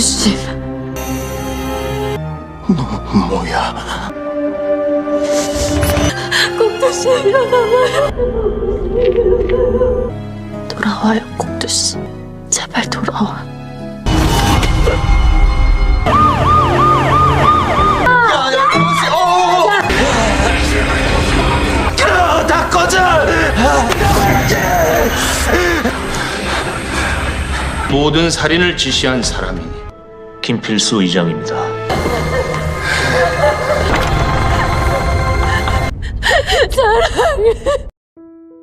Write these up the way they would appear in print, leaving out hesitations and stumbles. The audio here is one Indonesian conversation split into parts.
kok두씨. 너 뭐야? kok두씨 일어나봐요. 돌아와요, kok두씨. 제발 돌아와. 다 꺼져! 모든 살인을 지시한 사람이 김필수 의장입니다.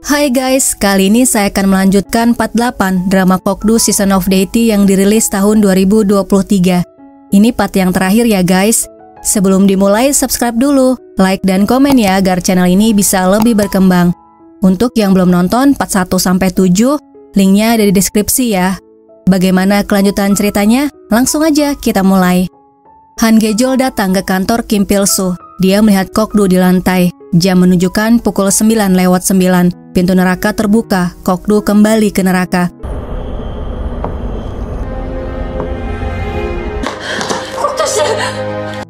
Hai guys, kali ini saya akan melanjutkan part 8 drama Kokdu Season of Deity yang dirilis tahun 2023. Ini part yang terakhir ya guys. Sebelum dimulai, subscribe dulu, like dan komen ya agar channel ini bisa lebih berkembang. Untuk yang belum nonton part 1-7, linknya ada di deskripsi ya. Bagaimana kelanjutan ceritanya? Langsung aja kita mulai. Han Gejol datang ke kantor Kim Pil-soo. Dia melihat Kokdu di lantai. Jam menunjukkan pukul 9:09. Pintu neraka terbuka. Kokdu kembali ke neraka.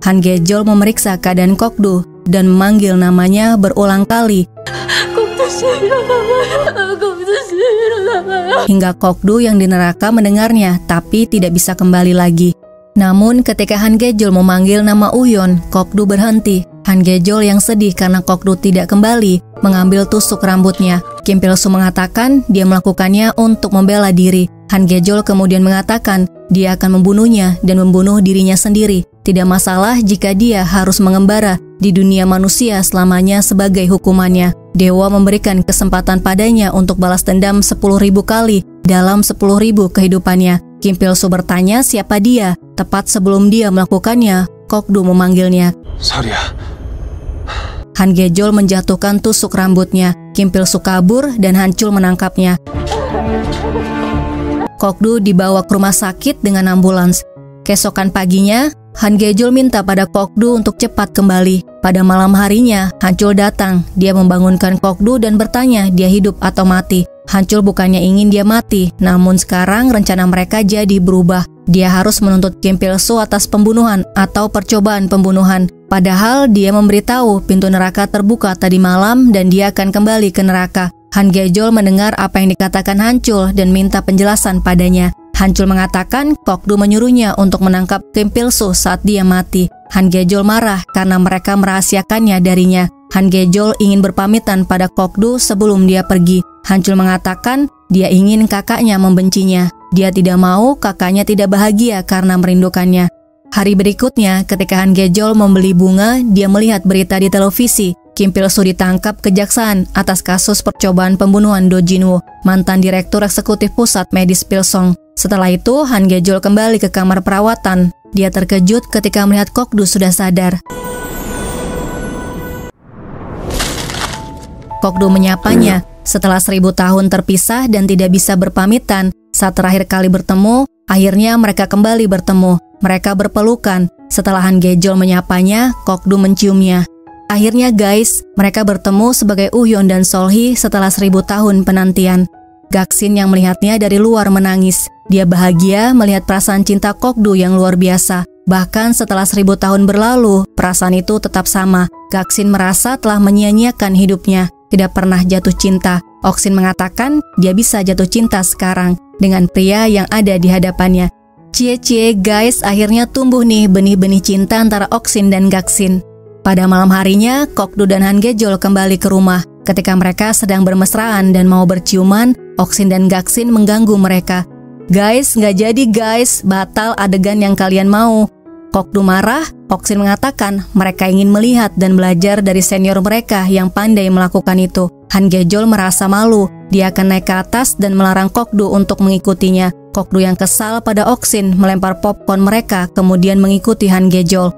Han Gejol memeriksa keadaan Kokdu dan memanggil namanya berulang kali. Hingga Kokdu yang di neraka mendengarnya, tapi tidak bisa kembali lagi. Namun ketika Han Gejol memanggil nama Uyon, Kokdu berhenti. Han Gejol yang sedih karena Kokdu tidak kembali, mengambil tusuk rambutnya. Kim Pil-soo mengatakan dia melakukannya untuk membela diri. Han Gejol kemudian mengatakan dia akan membunuhnya dan membunuh dirinya sendiri. Tidak masalah jika dia harus mengembara di dunia manusia selamanya sebagai hukumannya. Dewa memberikan kesempatan padanya untuk balas dendam 10.000 kali dalam 10.000 kehidupannya. Kim Pil-soo bertanya siapa dia. Tepat sebelum dia melakukannya, Kokdu memanggilnya. 설이야. Han Gejol menjatuhkan tusuk rambutnya. Kim Pil-soo kabur dan Hancul menangkapnya. Kokdu dibawa ke rumah sakit dengan ambulans. Keesokan paginya, Han Gejol minta pada Kokdu untuk cepat kembali. Pada malam harinya, Hancul datang. Dia membangunkan Kokdu dan bertanya dia hidup atau mati. Hancul bukannya ingin dia mati, namun sekarang rencana mereka jadi berubah. Dia harus menuntut Kim Pil-soo atas pembunuhan atau percobaan pembunuhan. Padahal dia memberitahu pintu neraka terbuka tadi malam dan dia akan kembali ke neraka. Han Gejol mendengar apa yang dikatakan Hancul dan minta penjelasan padanya. Hancul mengatakan Kokdu menyuruhnya untuk menangkap Kim Pil-soo saat dia mati. Han Gejol marah karena mereka merahasiakannya darinya. Han Gejol ingin berpamitan pada Kokdu sebelum dia pergi. Hancul mengatakan dia ingin kakaknya membencinya. Dia tidak mau kakaknya tidak bahagia karena merindukannya. Hari berikutnya, ketika Han Gejol membeli bunga, dia melihat berita di televisi. Kim Pil-soo ditangkap kejaksaan atas kasus percobaan pembunuhan Do Jin-woo, mantan direktur eksekutif pusat medis Pilsong. Setelah itu, Han Gejol kembali ke kamar perawatan. Dia terkejut ketika melihat Kokdu sudah sadar. Kokdu menyapanya. Setelah 1000 tahun terpisah dan tidak bisa berpamitan, saat terakhir kali bertemu, akhirnya mereka kembali bertemu. Mereka berpelukan. Setelah Han Gejol menyapanya, Kokdu menciumnya. Akhirnya guys, mereka bertemu sebagai Uyon dan Solhee setelah 1000 tahun penantian. Gaksin yang melihatnya dari luar menangis. Dia bahagia melihat perasaan cinta Kokdu yang luar biasa. Bahkan setelah 1000 tahun berlalu, perasaan itu tetap sama. Gaksin merasa telah menyia-nyiakan hidupnya. Tidak pernah jatuh cinta. Oksin mengatakan dia bisa jatuh cinta sekarang dengan pria yang ada di hadapannya. Cie-cie guys, akhirnya tumbuh nih benih-benih cinta antara Oksin dan Gaksin. Pada malam harinya, Kokdu dan Han Gejol kembali ke rumah. Ketika mereka sedang bermesraan dan mau berciuman, Oksin dan Gaksin mengganggu mereka. Guys, nggak jadi guys, batal adegan yang kalian mau. Kokdu marah. Oksin mengatakan mereka ingin melihat dan belajar dari senior mereka yang pandai melakukan itu. Han Gejol merasa malu. Dia akan naik ke atas dan melarang Kokdu untuk mengikutinya. Kokdu yang kesal pada Oksin melempar popcorn mereka kemudian mengikuti Han Gejol.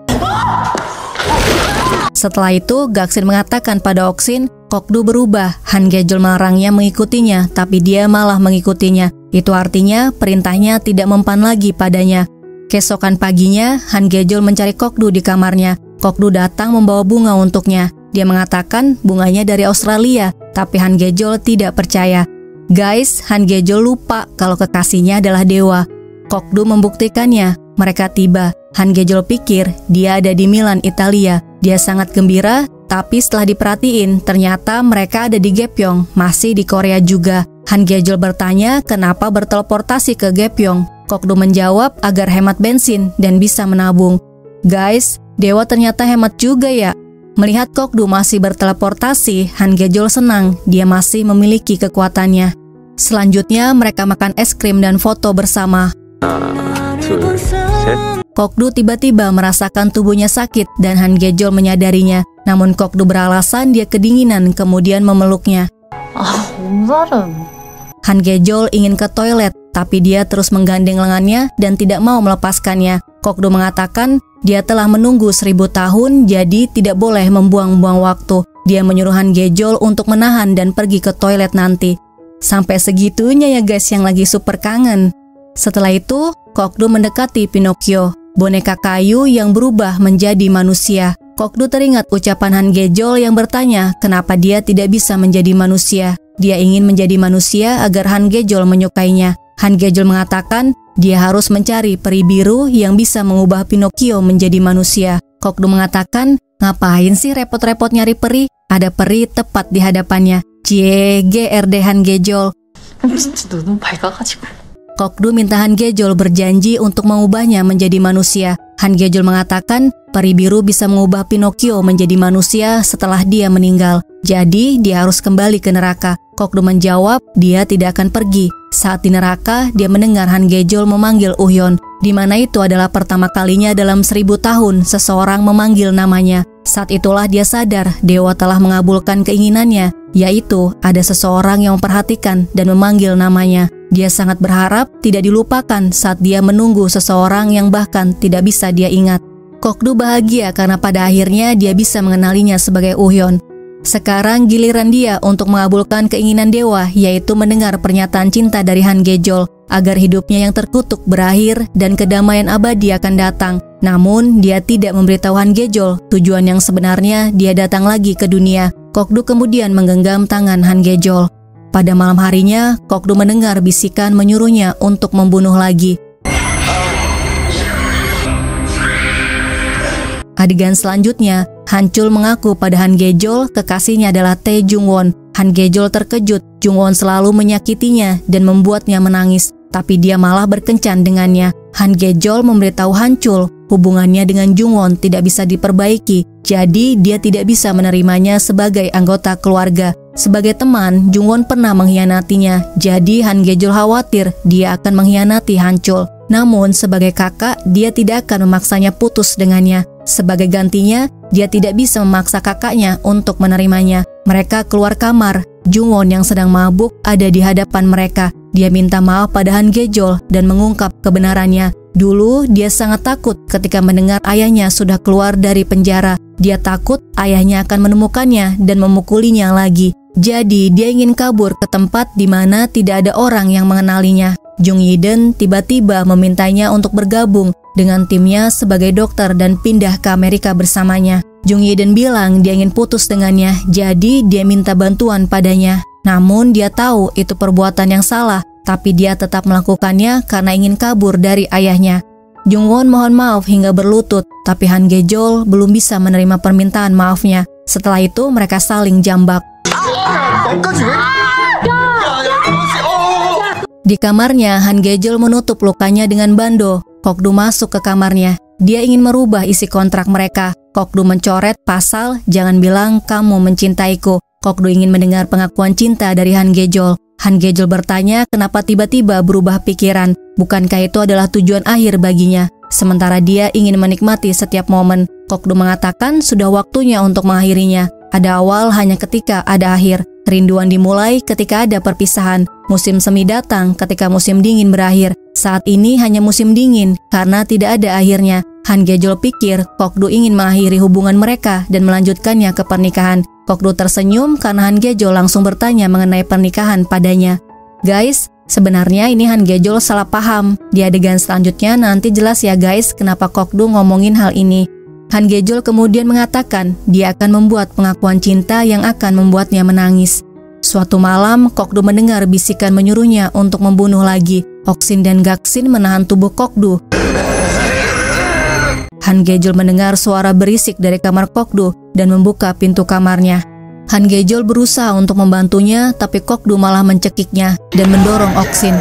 Setelah itu, Gaksin mengatakan pada Oksin, Kokdu berubah. Han Gejol melarangnya mengikutinya, tapi dia malah mengikutinya. Itu artinya perintahnya tidak mempan lagi padanya. Keesokan paginya, Han Gejol mencari Kokdu di kamarnya. Kokdu datang membawa bunga untuknya. Dia mengatakan bunganya dari Australia, tapi Han Gejol tidak percaya. Guys, Han Gejol lupa kalau kekasihnya adalah dewa. Kokdu membuktikannya. mereka tiba. Han Gejol pikir dia ada di Milan, Italia. Dia sangat gembira, tapi setelah diperhatiin, ternyata mereka ada di Gapyeong, masih di Korea juga. Han Gejol bertanya kenapa berteleportasi ke Gapyeong. Kokdu menjawab agar hemat bensin dan bisa menabung. Guys, dewa ternyata hemat juga ya. Melihat Kokdu masih berteleportasi, Han Gejol senang, dia masih memiliki kekuatannya. Selanjutnya mereka makan es krim dan foto bersama. Kokdu tiba-tiba merasakan tubuhnya sakit dan Han Gejol menyadarinya. Namun Kokdu beralasan dia kedinginan kemudian memeluknya. Han Gejol ingin ke toilet, tapi dia terus menggandeng lengannya dan tidak mau melepaskannya. Kokdu mengatakan dia telah menunggu 1000 tahun, jadi tidak boleh membuang-buang waktu. Dia menyuruh Han Gejol untuk menahan dan pergi ke toilet nanti. Sampai segitunya ya guys yang lagi super kangen. Setelah itu, Kokdu mendekati Pinocchio, boneka kayu yang berubah menjadi manusia. Kokdu teringat ucapan Han Gejol yang bertanya kenapa dia tidak bisa menjadi manusia. Dia ingin menjadi manusia agar Han Gejol menyukainya. Han Gejol mengatakan dia harus mencari peri biru yang bisa mengubah Pinocchio menjadi manusia. Kokdu mengatakan, ngapain sih repot-repot nyari peri? Ada peri tepat di hadapannya. GRD Han Gejol. Kokdu minta Han Gejol berjanji untuk mengubahnya menjadi manusia. Han Gejol mengatakan peri biru bisa mengubah Pinocchio menjadi manusia setelah dia meninggal. Jadi dia harus kembali ke neraka. Kokdu menjawab dia tidak akan pergi. Saat di neraka, dia mendengar Han Gejol memanggil Uhyon, di mana itu adalah pertama kalinya dalam 1000 tahun seseorang memanggil namanya. Saat itulah dia sadar dewa telah mengabulkan keinginannya, yaitu ada seseorang yang memperhatikan dan memanggil namanya. Dia sangat berharap tidak dilupakan saat dia menunggu seseorang yang bahkan tidak bisa dia ingat. Kokdu bahagia karena pada akhirnya dia bisa mengenalinya sebagai Uhyon. Sekarang giliran dia untuk mengabulkan keinginan dewa, yaitu mendengar pernyataan cinta dari Han Gejol agar hidupnya yang terkutuk berakhir dan kedamaian abadi akan datang. Namun dia tidak memberitahu Han Gejol tujuan yang sebenarnya dia datang lagi ke dunia. Kokdu kemudian menggenggam tangan Han Gejol. Pada malam harinya, Kokdu mendengar bisikan menyuruhnya untuk membunuh lagi. Adegan selanjutnya, Han Chul mengaku pada Han Gejol kekasihnya adalah Tae Jung-won. Han Gejol terkejut, Jung-won selalu menyakitinya dan membuatnya menangis, tapi dia malah berkencan dengannya. Han Gejol memberitahu Han Chul hubungannya dengan Jung-won tidak bisa diperbaiki, jadi dia tidak bisa menerimanya sebagai anggota keluarga. Sebagai teman, Jung-won pernah mengkhianatinya, jadi Han Gejol khawatir dia akan mengkhianati Han Chul. Namun sebagai kakak, dia tidak akan memaksanya putus dengannya. Sebagai gantinya, dia tidak bisa memaksa kakaknya untuk menerimanya. Mereka keluar kamar. Jung-won yang sedang mabuk ada di hadapan mereka. Dia minta maaf pada Han Gejol dan mengungkap kebenarannya. Dulu dia sangat takut ketika mendengar ayahnya sudah keluar dari penjara. Dia takut ayahnya akan menemukannya dan memukulinya lagi. Jadi dia ingin kabur ke tempat di mana tidak ada orang yang mengenalinya. Jung Yi-den tiba-tiba memintanya untuk bergabung dengan timnya sebagai dokter dan pindah ke Amerika bersamanya. Jung Yi-den bilang dia ingin putus dengannya, jadi dia minta bantuan padanya. Namun dia tahu itu perbuatan yang salah, tapi dia tetap melakukannya karena ingin kabur dari ayahnya. Jung-won mohon maaf hingga berlutut, tapi Han Gejol belum bisa menerima permintaan maafnya. Setelah itu mereka saling jambak. Di kamarnya, Han Gejol menutup lukanya dengan bando. Kokdu masuk ke kamarnya. Dia ingin merubah isi kontrak mereka. Kokdu mencoret pasal jangan bilang kamu mencintaiku. Kokdu ingin mendengar pengakuan cinta dari Han Gejol. Han Gejol bertanya kenapa tiba-tiba berubah pikiran. Bukankah itu adalah tujuan akhir baginya? Sementara dia ingin menikmati setiap momen. Kokdu mengatakan sudah waktunya untuk mengakhirinya. Ada awal hanya ketika ada akhir. Kerinduan dimulai ketika ada perpisahan. Musim semi datang ketika musim dingin berakhir. Saat ini hanya musim dingin karena tidak ada akhirnya. Han Gejol pikir Kokdu ingin mengakhiri hubungan mereka dan melanjutkannya ke pernikahan. Kokdu tersenyum karena Han Gejol langsung bertanya mengenai pernikahan padanya. Guys, sebenarnya ini Han Gejol salah paham. Di adegan selanjutnya nanti jelas ya guys kenapa Kokdu ngomongin hal ini. Han Gejol kemudian mengatakan dia akan membuat pengakuan cinta yang akan membuatnya menangis. Suatu malam, Kokdu mendengar bisikan menyuruhnya untuk membunuh lagi. Oksin dan Gaksin menahan tubuh Kokdu. Han Gejol mendengar suara berisik dari kamar Kokdu dan membuka pintu kamarnya. Han Gejol berusaha untuk membantunya, tapi Kokdu malah mencekiknya dan mendorong Oksin.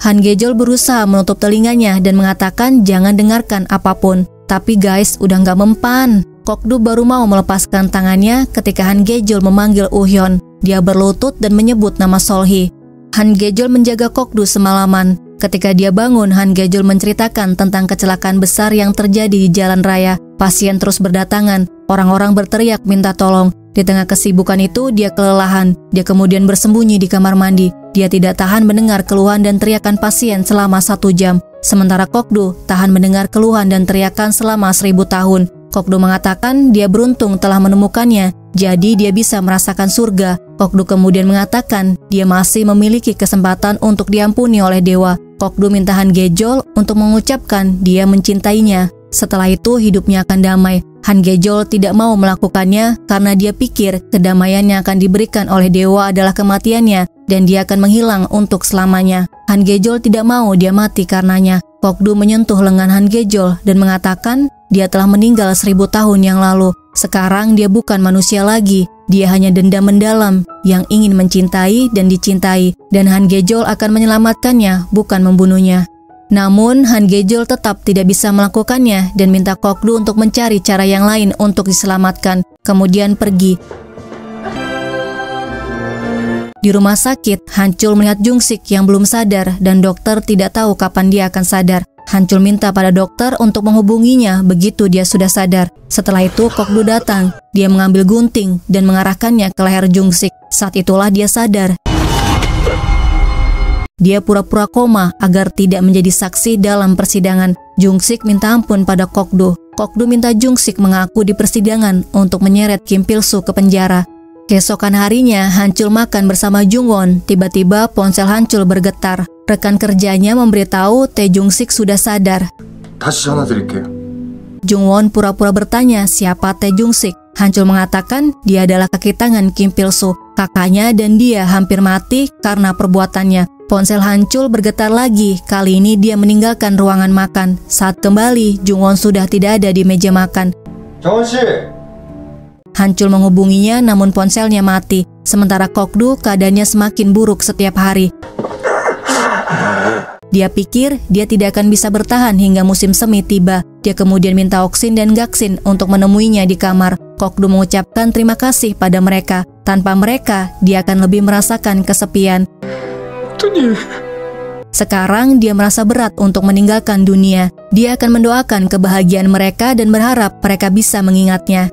Han Gejol berusaha menutup telinganya dan mengatakan jangan dengarkan apapun. Tapi guys, udah nggak mempan. Kokdu baru mau melepaskan tangannya ketika Han Gejol memanggil Uhyun. Dia berlutut dan menyebut nama Solhi. Han Gejol menjaga Kokdu semalaman. Ketika dia bangun, Han Gejol menceritakan tentang kecelakaan besar yang terjadi di jalan raya. Pasien terus berdatangan, orang-orang berteriak minta tolong. Di tengah kesibukan itu, dia kelelahan. Dia kemudian bersembunyi di kamar mandi. Dia tidak tahan mendengar keluhan dan teriakan pasien selama 1 jam. Sementara Kokdu tahan mendengar keluhan dan teriakan selama 1000 tahun. Kokdu mengatakan dia beruntung telah menemukannya, jadi dia bisa merasakan surga. Kokdu kemudian mengatakan dia masih memiliki kesempatan untuk diampuni oleh dewa. Kokdu minta Han Gejol untuk mengucapkan dia mencintainya. Setelah itu hidupnya akan damai. Han Gejol tidak mau melakukannya karena dia pikir kedamaian yang akan diberikan oleh dewa adalah kematiannya dan dia akan menghilang untuk selamanya. Han Gejol tidak mau dia mati karenanya. Kokdu menyentuh lengan Han Gejol dan mengatakan dia telah meninggal 1000 tahun yang lalu. Sekarang dia bukan manusia lagi. Dia hanya dendam mendalam yang ingin mencintai dan dicintai, dan Han Gejol akan menyelamatkannya, bukan membunuhnya. Namun Han Gejol tetap tidak bisa melakukannya dan minta Kokdu untuk mencari cara yang lain untuk diselamatkan, kemudian pergi. Di rumah sakit, Hancul melihat Jungsik yang belum sadar dan dokter tidak tahu kapan dia akan sadar. Hancul minta pada dokter untuk menghubunginya begitu dia sudah sadar. Setelah itu Kokdu datang, dia mengambil gunting dan mengarahkannya ke leher Jungsik. Saat itulah dia sadar. Dia pura-pura koma agar tidak menjadi saksi dalam persidangan. Jungsik minta ampun pada Kokdu. Kokdu minta Jungsik mengaku di persidangan untuk menyeret Kim Pilsu ke penjara. Keesokan harinya, Hancul makan bersama Jungwon. Tiba-tiba ponsel Hancul bergetar. Rekan kerjanya memberitahu Tae Jungsik sudah sadar. Jungwon pura-pura bertanya siapa Tae Jungsik. Hancul mengatakan dia adalah kaki tangan Kim Pilsu, kakaknya, dan dia hampir mati karena perbuatannya. Ponsel Hancul bergetar lagi. Kali ini dia meninggalkan ruangan makan. Saat kembali, Jungwon sudah tidak ada di meja makan. Hancul menghubunginya namun ponselnya mati. Sementara Kokdu keadaannya semakin buruk setiap hari. Dia pikir dia tidak akan bisa bertahan hingga musim semi tiba. Dia kemudian minta Oksin dan Gaksin untuk menemuinya di kamar. Kokdu mengucapkan terima kasih pada mereka. Tanpa mereka, dia akan lebih merasakan kesepian. Sekarang dia merasa berat untuk meninggalkan dunia. Dia akan mendoakan kebahagiaan mereka dan berharap mereka bisa mengingatnya.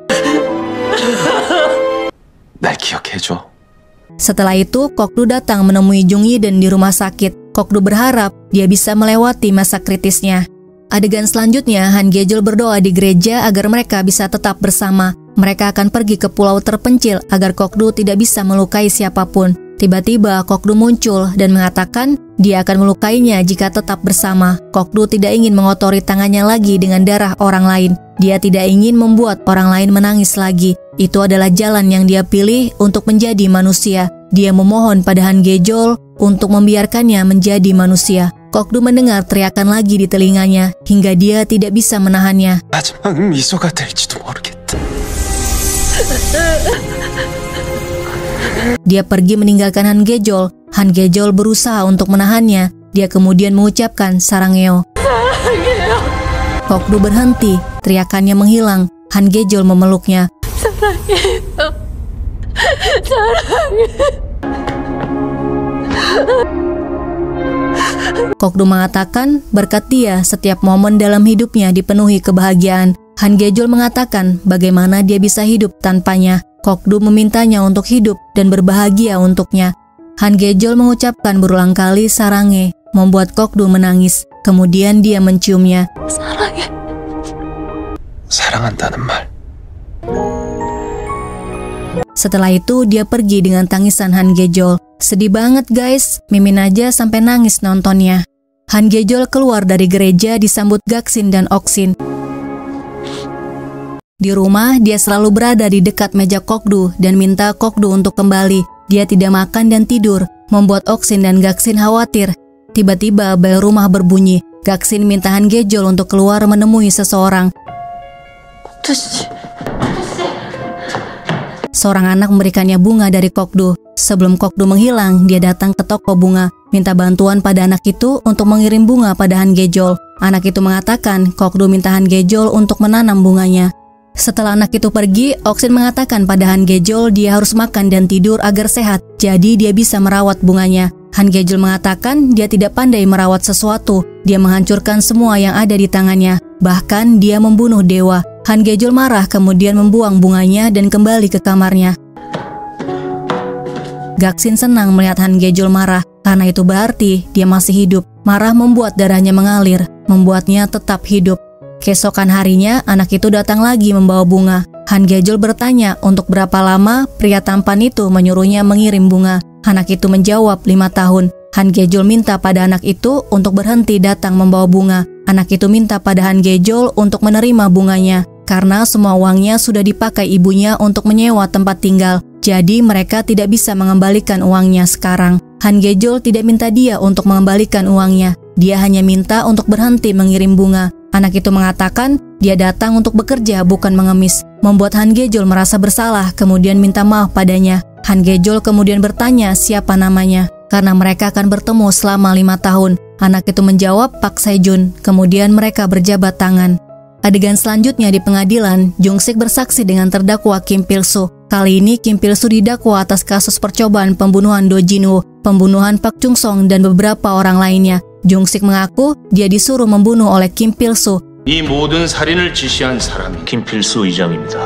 Setelah itu, Kokdu datang menemui Jung Yiden di rumah sakit. Kokdu berharap dia bisa melewati masa kritisnya. Adegan selanjutnya, Han Gejol berdoa di gereja agar mereka bisa tetap bersama. Mereka akan pergi ke pulau terpencil agar Kokdu tidak bisa melukai siapapun. Tiba-tiba Kokdu muncul dan mengatakan dia akan melukainya jika tetap bersama. Kokdu tidak ingin mengotori tangannya lagi dengan darah orang lain. Dia tidak ingin membuat orang lain menangis lagi. Itu adalah jalan yang dia pilih untuk menjadi manusia. Dia memohon pada Han Gejol untuk membiarkannya menjadi manusia. Kokdu mendengar teriakan lagi di telinganya hingga dia tidak bisa menahannya. Dia pergi meninggalkan Han Gejol. Han Gejol berusaha untuk menahannya. Dia kemudian mengucapkan sarangeo. Kokdu berhenti, teriakannya menghilang. Han Gejol memeluknya. sarangeo. Kokdu mengatakan berkat dia setiap momen dalam hidupnya dipenuhi kebahagiaan. Han Gejol mengatakan bagaimana dia bisa hidup tanpanya. Kokdu memintanya untuk hidup dan berbahagia untuknya. Han Gejol mengucapkan berulang kali sarange, membuat Kokdu menangis. Kemudian dia menciumnya. 사랑해. 사랑한다는 말. Setelah itu dia pergi dengan tangisan Han Gejol. Sedih banget guys, Mimin aja sampai nangis nontonnya. Han Gejol keluar dari gereja disambut Gaksin dan Oksin. Di rumah, dia selalu berada di dekat meja Kokdu dan minta Kokdu untuk kembali. Dia tidak makan dan tidur, membuat Oksin dan Gaksin khawatir. Tiba-tiba bel rumah berbunyi. Gaksin minta Han Gejol untuk keluar menemui seseorang. Seorang anak memberikannya bunga dari Kokdu. Sebelum Kokdu menghilang, dia datang ke toko bunga, minta bantuan pada anak itu untuk mengirim bunga pada Han Gejol. Anak itu mengatakan Kokdu minta Han Gejol untuk menanam bunganya. Setelah anak itu pergi, Oksin mengatakan pada Han Gejol dia harus makan dan tidur agar sehat, jadi dia bisa merawat bunganya. Han Gejol mengatakan dia tidak pandai merawat sesuatu, dia menghancurkan semua yang ada di tangannya, bahkan dia membunuh dewa. Han Gejol marah kemudian membuang bunganya dan kembali ke kamarnya. Gaksin senang melihat Han Gejol marah, karena itu berarti dia masih hidup. Marah membuat darahnya mengalir, membuatnya tetap hidup. Keesokan harinya, anak itu datang lagi membawa bunga. Han Gejol bertanya untuk berapa lama pria tampan itu menyuruhnya mengirim bunga. Anak itu menjawab 5 tahun. Han Gejol minta pada anak itu untuk berhenti datang membawa bunga. Anak itu minta pada Han Gejol untuk menerima bunganya, karena semua uangnya sudah dipakai ibunya untuk menyewa tempat tinggal. Jadi mereka tidak bisa mengembalikan uangnya sekarang. Han Gejol tidak minta dia untuk mengembalikan uangnya. Dia hanya minta untuk berhenti mengirim bunga. Anak itu mengatakan dia datang untuk bekerja bukan mengemis, membuat Han Gejol merasa bersalah kemudian minta maaf padanya. Han Gejol kemudian bertanya siapa namanya, karena mereka akan bertemu selama 5 tahun. Anak itu menjawab Pak Sejun, kemudian mereka berjabat tangan. Adegan selanjutnya di pengadilan, Jung-sik bersaksi dengan terdakwa Kim Pil-soo. Kali ini Kim Pil-soo didakwa atas kasus percobaan pembunuhan Do Jin-woo, pembunuhan Pak Chung-song dan beberapa orang lainnya. Jung-sik mengaku dia disuruh membunuh oleh Kim Pil-soo. 이 모든 살인을 지시한 사람이 김필수 의장입니다.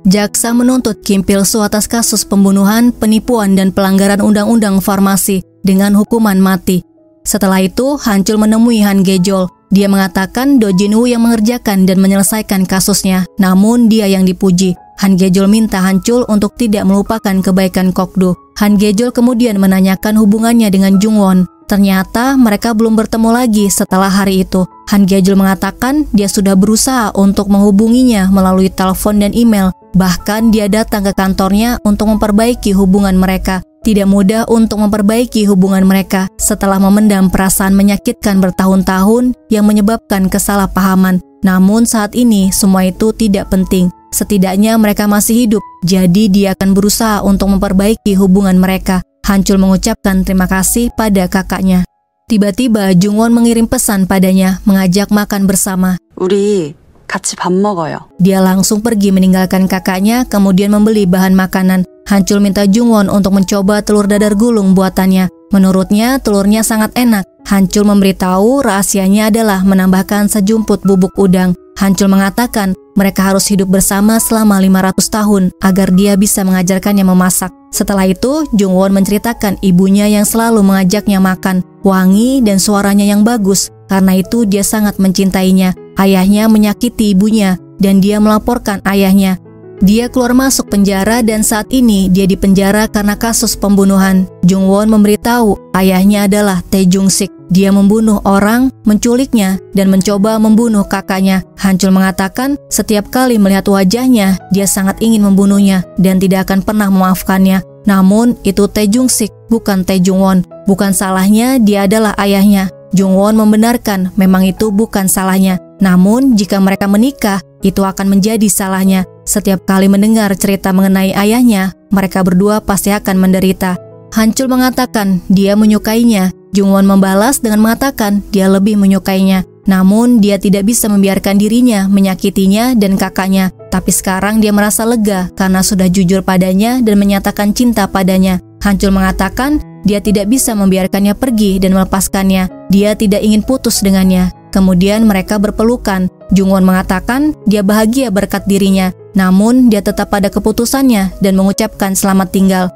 Jaksa menuntut Kim Pil-soo atas kasus pembunuhan, penipuan, dan pelanggaran undang-undang farmasi dengan hukuman mati. Setelah itu, Hancul menemui Han Gejol. Dia mengatakan Do Jin-woo yang mengerjakan dan menyelesaikan kasusnya, namun dia yang dipuji. Han Gejol minta Hancul untuk tidak melupakan kebaikan Kokdu. Han Gejol kemudian menanyakan hubungannya dengan Jungwon. Ternyata mereka belum bertemu lagi setelah hari itu. Han Gejol mengatakan dia sudah berusaha untuk menghubunginya melalui telepon dan email. Bahkan dia datang ke kantornya untuk memperbaiki hubungan mereka. Tidak mudah untuk memperbaiki hubungan mereka setelah memendam perasaan menyakitkan bertahun-tahun yang menyebabkan kesalahpahaman. Namun saat ini semua itu tidak penting. Setidaknya mereka masih hidup, jadi dia akan berusaha untuk memperbaiki hubungan mereka. Hancul mengucapkan terima kasih pada kakaknya. Tiba-tiba Jungwon mengirim pesan padanya, mengajak makan bersama. 우리 같이 밥 먹어요. Dia langsung pergi meninggalkan kakaknya, kemudian membeli bahan makanan. Hancul minta Jungwon untuk mencoba telur dadar gulung buatannya. Menurutnya, telurnya sangat enak. Hancul memberitahu rahasianya adalah menambahkan sejumput bubuk udang. Hancul mengatakan mereka harus hidup bersama selama 500 tahun agar dia bisa mengajarkannya memasak. Setelah itu, Jungwon menceritakan ibunya yang selalu mengajaknya makan, wangi dan suaranya yang bagus. Karena itu dia sangat mencintainya. Ayahnya menyakiti ibunya dan dia melaporkan ayahnya. Dia keluar masuk penjara dan saat ini dia dipenjara karena kasus pembunuhan. Jungwon memberitahu ayahnya adalah Tae Jung-sik. Dia membunuh orang, menculiknya, dan mencoba membunuh kakaknya. Hancul mengatakan setiap kali melihat wajahnya, dia sangat ingin membunuhnya dan tidak akan pernah memaafkannya. Namun itu Tae Jung-sik, bukan Tae Jungwon. Bukan salahnya, dia adalah ayahnya. Jungwon membenarkan memang itu bukan salahnya. Namun jika mereka menikah, itu akan menjadi salahnya. Setiap kali mendengar cerita mengenai ayahnya, mereka berdua pasti akan menderita. Hancul mengatakan dia menyukainya. Jungwon membalas dengan mengatakan dia lebih menyukainya. Namun dia tidak bisa membiarkan dirinya menyakitinya dan kakaknya. Tapi sekarang dia merasa lega karena sudah jujur padanya dan menyatakan cinta padanya. Hancul mengatakan dia tidak bisa membiarkannya pergi dan melepaskannya. Dia tidak ingin putus dengannya. Kemudian mereka berpelukan. Jungwon mengatakan dia bahagia berkat dirinya. Namun dia tetap pada keputusannya dan mengucapkan selamat tinggal.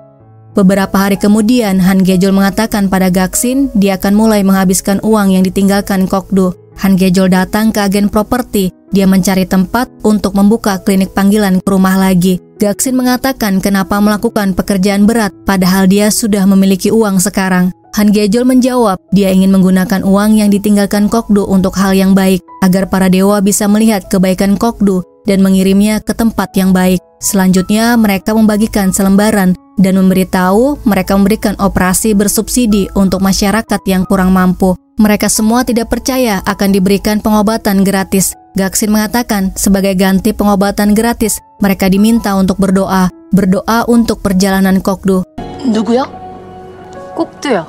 Beberapa hari kemudian, Han Gejol mengatakan pada Gaksin dia akan mulai menghabiskan uang yang ditinggalkan Kokdu. Han Gejol datang ke agen properti. Dia mencari tempat untuk membuka klinik panggilan ke rumah lagi. Gaksin mengatakan kenapa melakukan pekerjaan berat padahal dia sudah memiliki uang sekarang. Han Gejol menjawab dia ingin menggunakan uang yang ditinggalkan Kokdu untuk hal yang baik agar para dewa bisa melihat kebaikan Kokdu dan mengirimnya ke tempat yang baik. Selanjutnya mereka membagikan selembaran dan memberitahu mereka memberikan operasi bersubsidi untuk masyarakat yang kurang mampu. Mereka semua tidak percaya akan diberikan pengobatan gratis. Gaksin mengatakan sebagai ganti pengobatan gratis, mereka diminta untuk berdoa untuk perjalanan Kokdu. 누구야? 꼭두야.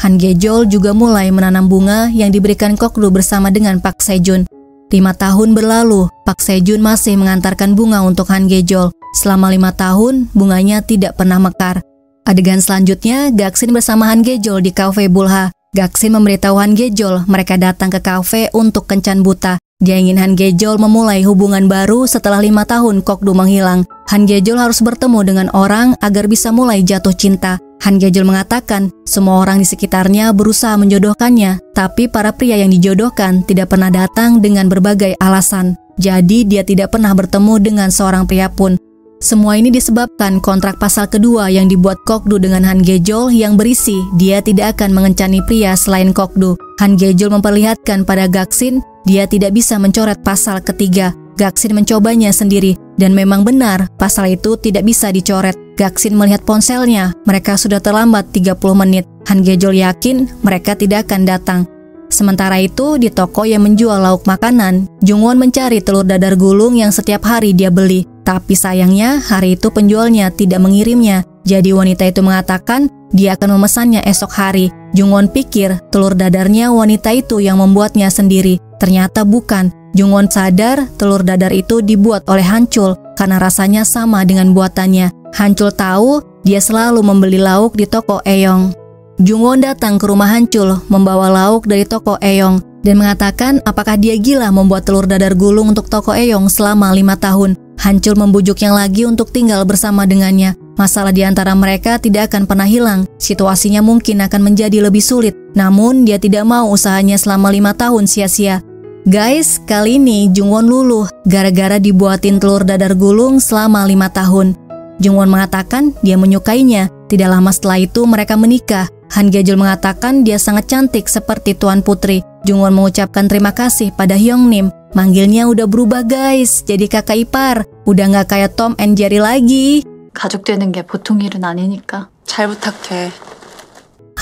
Han Gejol juga mulai menanam bunga yang diberikan Kokdu bersama dengan Pak Sejun. 5 tahun berlalu, Pak Sejun masih mengantarkan bunga untuk Han Gejol. Selama 5 tahun, bunganya tidak pernah mekar. Adegan selanjutnya, Gaksin bersama Han Gejol di kafe Bulha. Gaksin memberitahu Han Gejol mereka datang ke kafe untuk kencan buta. Dia ingin Han Gejol memulai hubungan baru setelah 5 tahun Kokdu menghilang. Han Gejol harus bertemu dengan orang agar bisa mulai jatuh cinta. Han Gejol mengatakan semua orang di sekitarnya berusaha menjodohkannya, tapi para pria yang dijodohkan tidak pernah datang dengan berbagai alasan. Jadi dia tidak pernah bertemu dengan seorang pria pun. Semua ini disebabkan kontrak pasal kedua yang dibuat Kokdu dengan Han Gejol yang berisi dia tidak akan mengencani pria selain Kokdu. Han Gejol memperlihatkan pada Gaksin dia tidak bisa mencoret pasal ketiga. Gaksin mencobanya sendiri dan memang benar pasal itu tidak bisa dicoret. Gaksin melihat ponselnya, mereka sudah terlambat 30 menit. Han Gejol yakin mereka tidak akan datang. Sementara itu di toko yang menjual lauk makanan, Jungwon mencari telur dadar gulung yang setiap hari dia beli. Tapi sayangnya hari itu penjualnya tidak mengirimnya. Jadi wanita itu mengatakan dia akan memesannya esok hari. Jungwon pikir telur dadarnya wanita itu yang membuatnya sendiri. Ternyata bukan. Jungwon sadar telur dadar itu dibuat oleh Hanchul karena rasanya sama dengan buatannya. Hanchul tahu dia selalu membeli lauk di toko Eyong. Jungwon datang ke rumah Hanchul membawa lauk dari toko Eyong dan mengatakan apakah dia gila membuat telur dadar gulung untuk toko Eyong selama 5 tahun. Hanchul membujuknya lagi untuk tinggal bersama dengannya. Masalah di antara mereka tidak akan pernah hilang. Situasinya mungkin akan menjadi lebih sulit. Namun dia tidak mau usahanya selama 5 tahun sia-sia. Guys, kali ini Jungwon luluh gara-gara dibuatin telur dadar gulung selama 5 tahun. Jungwon mengatakan dia menyukainya. Tidak lama setelah itu mereka menikah. Han Gejol mengatakan dia sangat cantik seperti Tuan Putri. Jungwon mengucapkan terima kasih pada Hyungnim. Manggilnya udah berubah guys, jadi kakak ipar. Udah gak kayak Tom and Jerry lagi. 가족 되는 게 보통 일은 아니니까 잘 부탁해.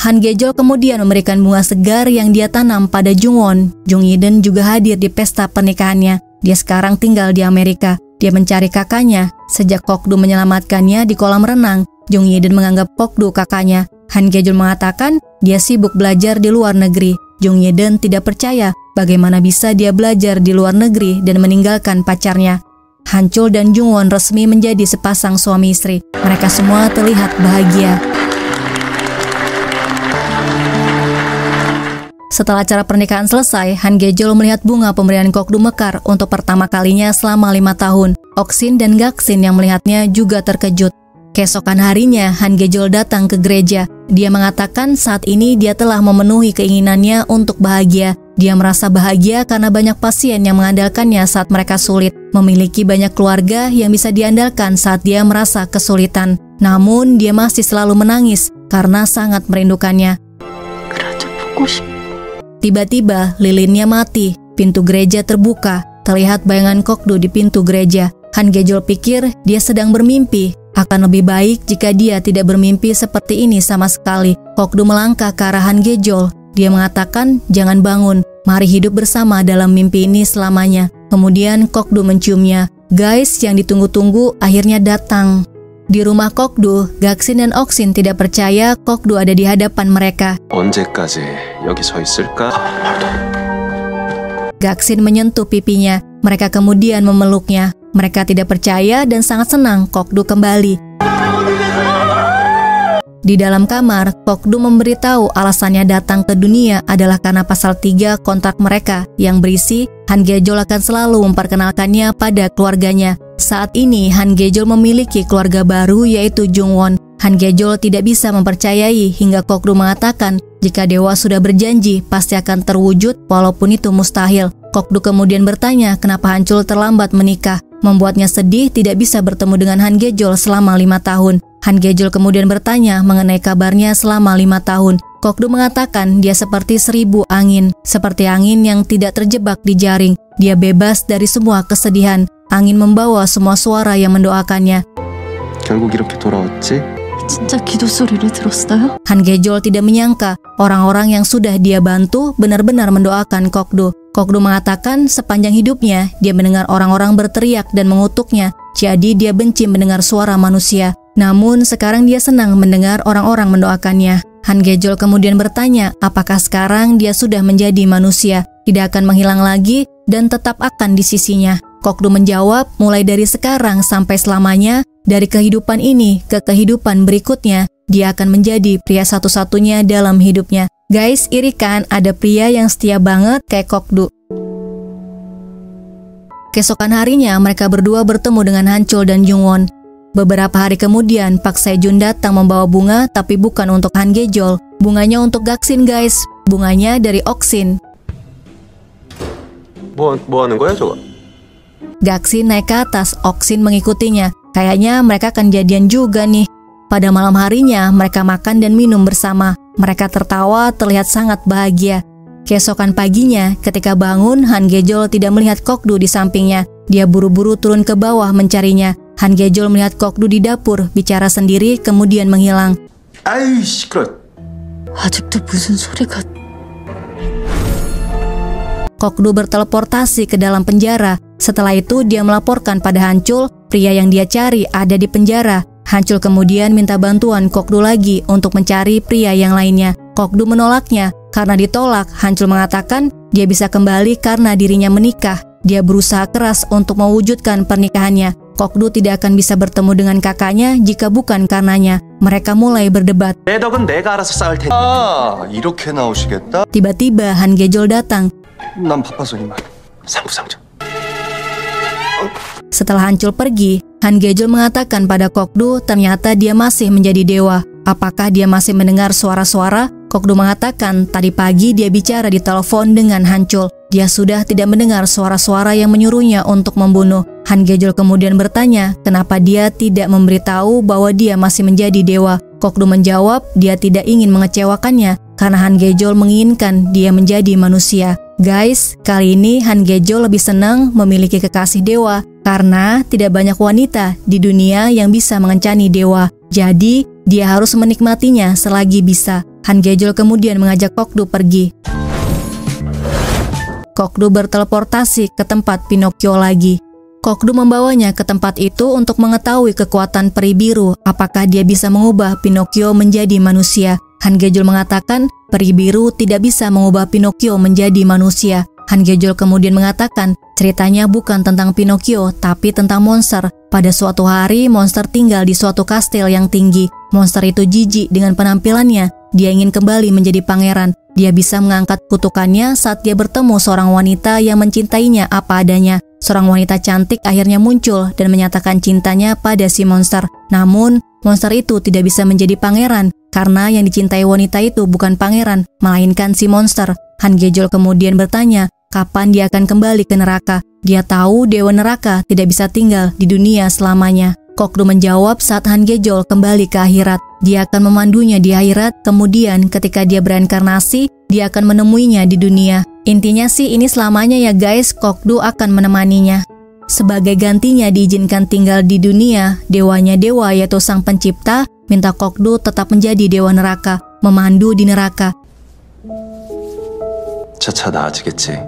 Han Gejol kemudian memberikan bunga segar yang dia tanam pada Jungwon. Jung Yiden juga hadir di pesta pernikahannya. Dia sekarang tinggal di Amerika. Dia mencari kakaknya. Sejak Kokdu menyelamatkannya di kolam renang, Jung Yiden menganggap Kokdu kakaknya. Han Gejol mengatakan dia sibuk belajar di luar negeri. Jung Yiden tidak percaya bagaimana bisa dia belajar di luar negeri dan meninggalkan pacarnya. Hanchul dan Jungwon resmi menjadi sepasang suami istri. Mereka semua terlihat bahagia. Setelah acara pernikahan selesai, Han Gejol melihat bunga pemberian Kokdu mekar untuk pertama kalinya selama 5 tahun. Oksin dan Gaksin yang melihatnya juga terkejut. Keesokan harinya, Han Gejol datang ke gereja. Dia mengatakan saat ini dia telah memenuhi keinginannya untuk bahagia. Dia merasa bahagia karena banyak pasien yang mengandalkannya saat mereka sulit. Memiliki banyak keluarga yang bisa diandalkan saat dia merasa kesulitan. Namun, dia masih selalu menangis karena sangat merindukannya. Tiba-tiba, lilinnya mati. Pintu gereja terbuka. Terlihat bayangan Kokdu di pintu gereja. Han Gejol pikir dia sedang bermimpi. Akan lebih baik jika dia tidak bermimpi seperti ini sama sekali. Kokdu melangkah ke arah Han Gejol. Dia mengatakan, jangan bangun. Mari hidup bersama dalam mimpi ini selamanya. Kemudian Kokdu menciumnya. Guys yang ditunggu-tunggu akhirnya datang. Di rumah Kokdu, Gaksin dan Oksin tidak percaya Kokdu ada di hadapan mereka. 언제까지 여기 서 있을까? Gaksin menyentuh pipinya. Mereka kemudian memeluknya. Mereka tidak percaya dan sangat senang Kokdu kembali. Di dalam kamar, Kokdu memberitahu alasannya datang ke dunia adalah karena pasal 3 kontrak mereka yang berisi Han Gejol akan selalu memperkenalkannya pada keluarganya. Saat ini Han Gejol memiliki keluarga baru yaitu Jungwon. Han Gejol tidak bisa mempercayai hingga Kokdu mengatakan jika dewa sudah berjanji pasti akan terwujud walaupun itu mustahil. Kokdu kemudian bertanya kenapa Hanchul terlambat menikah. Membuatnya sedih tidak bisa bertemu dengan Han Gejol selama 5 tahun. Han Gejol kemudian bertanya mengenai kabarnya selama 5 tahun. Kokdu mengatakan dia seperti 1000 angin, seperti angin yang tidak terjebak di jaring. Dia bebas dari semua kesedihan. Angin membawa semua suara yang mendoakannya. 결국 이렇게 돌아왔지? 진짜 기도 소리를 들었어요? Han Gejol tidak menyangka orang-orang yang sudah dia bantu benar-benar mendoakan Kokdu. Kokdu mengatakan sepanjang hidupnya dia mendengar orang-orang berteriak dan mengutuknya, jadi dia benci mendengar suara manusia. Namun sekarang dia senang mendengar orang-orang mendoakannya. Han Gejol kemudian bertanya apakah sekarang dia sudah menjadi manusia, tidak akan menghilang lagi dan tetap akan di sisinya. Kokdu menjawab, mulai dari sekarang sampai selamanya, dari kehidupan ini ke kehidupan berikutnya, dia akan menjadi pria satu-satunya dalam hidupnya. Guys, iri kan ada pria yang setia banget kayak Kokdu. Keesokan harinya, mereka berdua bertemu dengan Han Chol dan Jungwon. Beberapa hari kemudian, Park Sejun datang membawa bunga, tapi bukan untuk Han Gejol. Bunganya untuk Gaksin, guys. Bunganya dari Oksin. 뭐 하는 거야 저거? Gaksin naik ke atas, Oksin mengikutinya. Kayaknya mereka akan jadian juga nih. Pada malam harinya, mereka makan dan minum bersama. Mereka tertawa, terlihat sangat bahagia. Keesokan paginya, ketika bangun, Han Gejol tidak melihat Kokdu di sampingnya. Dia buru-buru turun ke bawah mencarinya. Han Gejol melihat Kokdu di dapur, bicara sendiri, kemudian menghilang. 아이 시끄러. 아직도 무슨 소리가... Kokdu berteleportasi ke dalam penjara. Setelah itu dia melaporkan pada Han Chol, pria yang dia cari ada di penjara. Han Chol kemudian minta bantuan Kokdu lagi untuk mencari pria yang lainnya. Kokdu menolaknya. Karena ditolak, Han Chol mengatakan dia bisa kembali karena dirinya menikah. Dia berusaha keras untuk mewujudkan pernikahannya. Kokdu tidak akan bisa bertemu dengan kakaknya jika bukan karenanya. Mereka mulai berdebat. 내 덕은 내가 알아서 쌓을 테니. 아, 이렇게 나오시겠다? Tiba-tiba Han Gejol datang. 난 바빠서 이만. 상부상조. Setelah Han Chol pergi, Han Gejol mengatakan pada Kokdu ternyata dia masih menjadi dewa. Apakah dia masih mendengar suara-suara? Kokdu mengatakan tadi pagi dia bicara di telepon dengan Han Chol. Dia sudah tidak mendengar suara-suara yang menyuruhnya untuk membunuh. Han Gejol kemudian bertanya kenapa dia tidak memberitahu bahwa dia masih menjadi dewa. Kokdu menjawab dia tidak ingin mengecewakannya karena Han Gejol menginginkan dia menjadi manusia. Guys, kali ini Han Gejol lebih senang memiliki kekasih dewa karena tidak banyak wanita di dunia yang bisa mengencani dewa. Jadi, dia harus menikmatinya selagi bisa. Han Gejol kemudian mengajak Kokdu pergi. Kokdu berteleportasi ke tempat Pinocchio lagi. Kokdu membawanya ke tempat itu untuk mengetahui kekuatan peri biru, apakah dia bisa mengubah Pinocchio menjadi manusia. Han Gejol mengatakan peri biru tidak bisa mengubah Pinocchio menjadi manusia. Han Gejol kemudian mengatakan ceritanya bukan tentang Pinocchio tapi tentang monster. Pada suatu hari monster tinggal di suatu kastil yang tinggi. Monster itu jijik dengan penampilannya. Dia ingin kembali menjadi pangeran. Dia bisa mengangkat kutukannya saat dia bertemu seorang wanita yang mencintainya apa adanya. Seorang wanita cantik akhirnya muncul dan menyatakan cintanya pada si monster. Namun, monster itu tidak bisa menjadi pangeran karena yang dicintai wanita itu bukan pangeran, melainkan si monster. Han Gejol kemudian bertanya, kapan dia akan kembali ke neraka? Dia tahu dewa neraka tidak bisa tinggal di dunia selamanya. Kokdu menjawab saat Han Gejol kembali ke akhirat. Dia akan memandunya di akhirat, kemudian ketika dia bereinkarnasi, dia akan menemuinya di dunia. Intinya sih ini selamanya ya guys, Kokdu akan menemaninya. Sebagai gantinya diizinkan tinggal di dunia, dewanya dewa yaitu sang pencipta, minta Kokdu tetap menjadi dewa neraka, memandu di neraka. 차차 나아지겠지.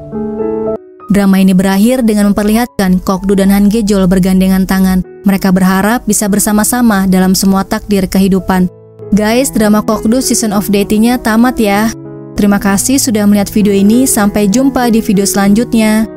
Drama ini berakhir dengan memperlihatkan Kokdu dan Han Gejol bergandengan tangan. Mereka berharap bisa bersama-sama dalam semua takdir kehidupan. Guys, drama Kokdu Season of Deity-nya tamat ya. Terima kasih sudah melihat video ini, sampai jumpa di video selanjutnya.